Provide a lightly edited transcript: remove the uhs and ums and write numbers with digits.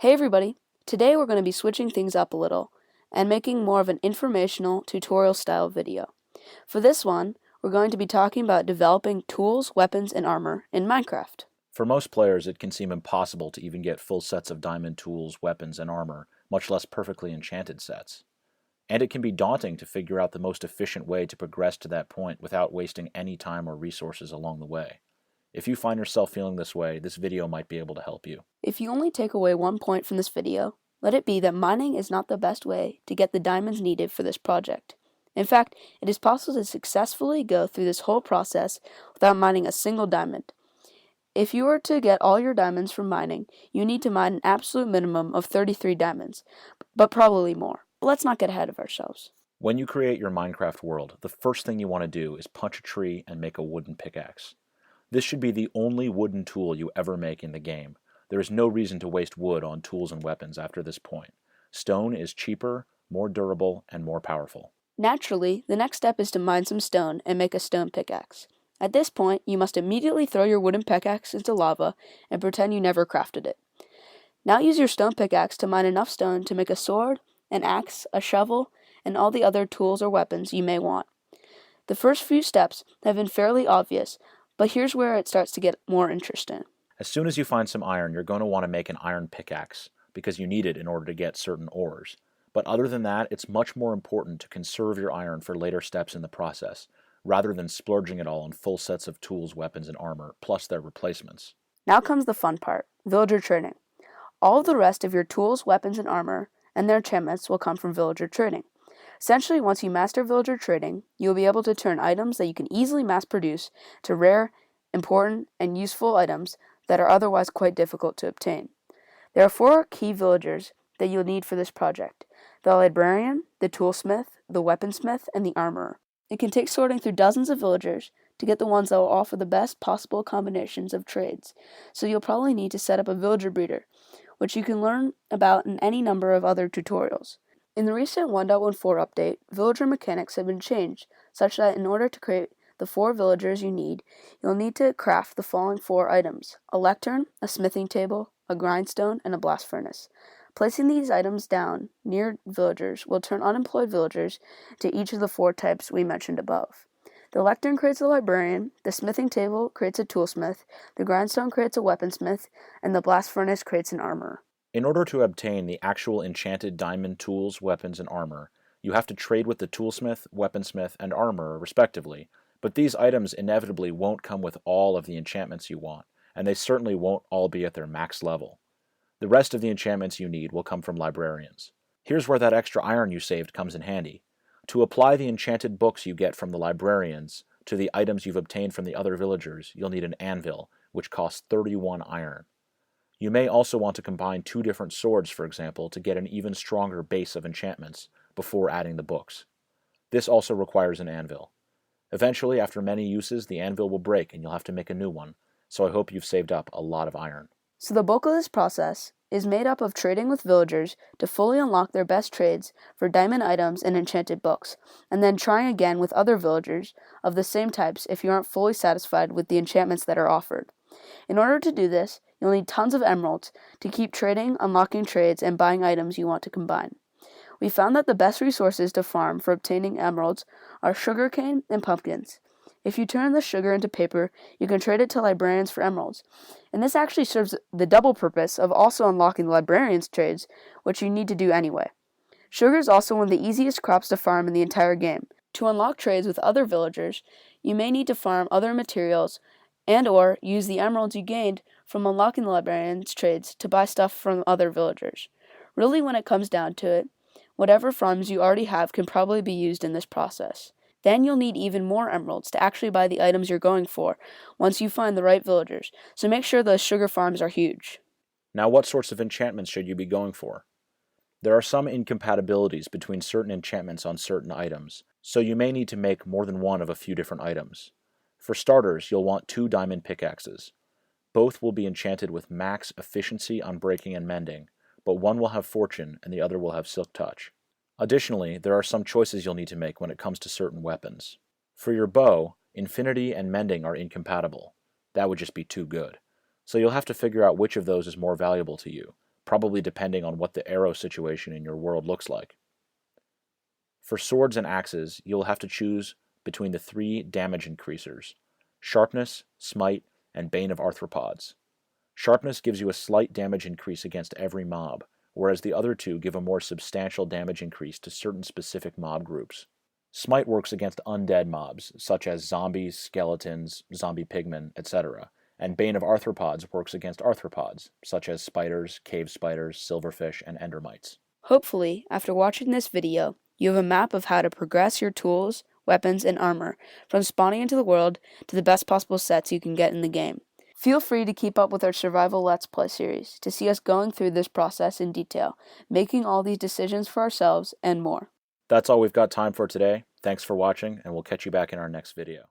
Hey everybody! Today we're going to be switching things up a little and making more of an informational tutorial style video. For this one, we're going to be talking about developing tools, weapons, and armor in Minecraft. For most players, it can seem impossible to even get full sets of diamond tools, weapons, and armor, much less perfectly enchanted sets. And it can be daunting to figure out the most efficient way to progress to that point without wasting any time or resources along the way. If you find yourself feeling this way, this video might be able to help you. If you only take away one point from this video, let it be that mining is not the best way to get the diamonds needed for this project. In fact, it is possible to successfully go through this whole process without mining a single diamond. If you were to get all your diamonds from mining, you need to mine an absolute minimum of 33 diamonds, but probably more. But let's not get ahead of ourselves. When you create your Minecraft world, the first thing you want to do is punch a tree and make a wooden pickaxe. This should be the only wooden tool you ever make in the game. There is no reason to waste wood on tools and weapons after this point. Stone is cheaper, more durable, and more powerful. Naturally, the next step is to mine some stone and make a stone pickaxe. At this point, you must immediately throw your wooden pickaxe into lava and pretend you never crafted it. Now use your stone pickaxe to mine enough stone to make a sword, an axe, a shovel, and all the other tools or weapons you may want. The first few steps have been fairly obvious, but here's where it starts to get more interesting. As soon as you find some iron, you're going to want to make an iron pickaxe, because you need it in order to get certain ores. But other than that, it's much more important to conserve your iron for later steps in the process, rather than splurging it all on full sets of tools, weapons, and armor, plus their replacements. Now comes the fun part, villager trading. All of the rest of your tools, weapons, and armor, and their enchantments will come from villager trading. Essentially, once you master villager trading, you'll be able to turn items that you can easily mass produce to rare, important, and useful items that are otherwise quite difficult to obtain. There are 4 key villagers that you'll need for this project: the librarian, the toolsmith, the weaponsmith, and the armorer. It can take sorting through dozens of villagers to get the ones that will offer the best possible combinations of trades, so you'll probably need to set up a villager breeder, which you can learn about in any number of other tutorials. In the recent 1.14 update, villager mechanics have been changed, such that in order to create the 4 villagers you need, you'll need to craft the following 4 items: a lectern, a smithing table, a grindstone, and a blast furnace. Placing these items down near villagers will turn unemployed villagers to each of the 4 types we mentioned above. The lectern creates a librarian, the smithing table creates a toolsmith, the grindstone creates a weaponsmith, and the blast furnace creates an armorer. In order to obtain the actual enchanted diamond tools, weapons, and armor, you have to trade with the toolsmith, weaponsmith, and armorer, respectively, but these items inevitably won't come with all of the enchantments you want, and they certainly won't all be at their max level. The rest of the enchantments you need will come from librarians. Here's where that extra iron you saved comes in handy. To apply the enchanted books you get from the librarians to the items you've obtained from the other villagers, you'll need an anvil, which costs 31 iron. You may also want to combine 2 different swords, for example, to get an even stronger base of enchantments before adding the books. This also requires an anvil. Eventually, after many uses, the anvil will break and you'll have to make a new one, so I hope you've saved up a lot of iron. So the bulk of this process is made up of trading with villagers to fully unlock their best trades for diamond items and enchanted books, and then trying again with other villagers of the same types if you aren't fully satisfied with the enchantments that are offered. In order to do this, you'll need tons of emeralds to keep trading, unlocking trades, and buying items you want to combine. We found that the best resources to farm for obtaining emeralds are sugarcane and pumpkins. If you turn the sugar into paper, you can trade it to librarians for emeralds, and this actually serves the double purpose of also unlocking the librarians' trades, which you need to do anyway. Sugar is also one of the easiest crops to farm in the entire game. To unlock trades with other villagers, you may need to farm other materials and/or use the emeralds you gained from unlocking the librarians' trades to buy stuff from other villagers. Really, when it comes down to it, whatever farms you already have can probably be used in this process. Then you'll need even more emeralds to actually buy the items you're going for once you find the right villagers, so make sure those sugar farms are huge. Now, what sorts of enchantments should you be going for? There are some incompatibilities between certain enchantments on certain items, so you may need to make more than one of a few different items. For starters, you'll want 2 diamond pickaxes. Both will be enchanted with max efficiency on breaking and mending, but one will have fortune and the other will have silk touch. Additionally, there are some choices you'll need to make when it comes to certain weapons. For your bow, infinity and mending are incompatible. That would just be too good. So you'll have to figure out which of those is more valuable to you. probably depending on what the arrow situation in your world looks like. For swords and axes, you'll have to choose between the 3 damage increasers: Sharpness, Smite, and Bane of Arthropods. Sharpness gives you a slight damage increase against every mob, whereas the other 2 give a more substantial damage increase to certain specific mob groups. Smite works against undead mobs, such as zombies, skeletons, zombie pigmen, etc., and Bane of Arthropods works against arthropods, such as spiders, cave spiders, silverfish, and endermites. Hopefully, after watching this video, you have a map of how to progress your tools, weapons, and armor from spawning into the world to the best possible sets you can get in the game. Feel free to keep up with our Survival Let's Play series to see us going through this process in detail, making all these decisions for ourselves, and more. That's all we've got time for today. Thanks for watching, and we'll catch you back in our next video.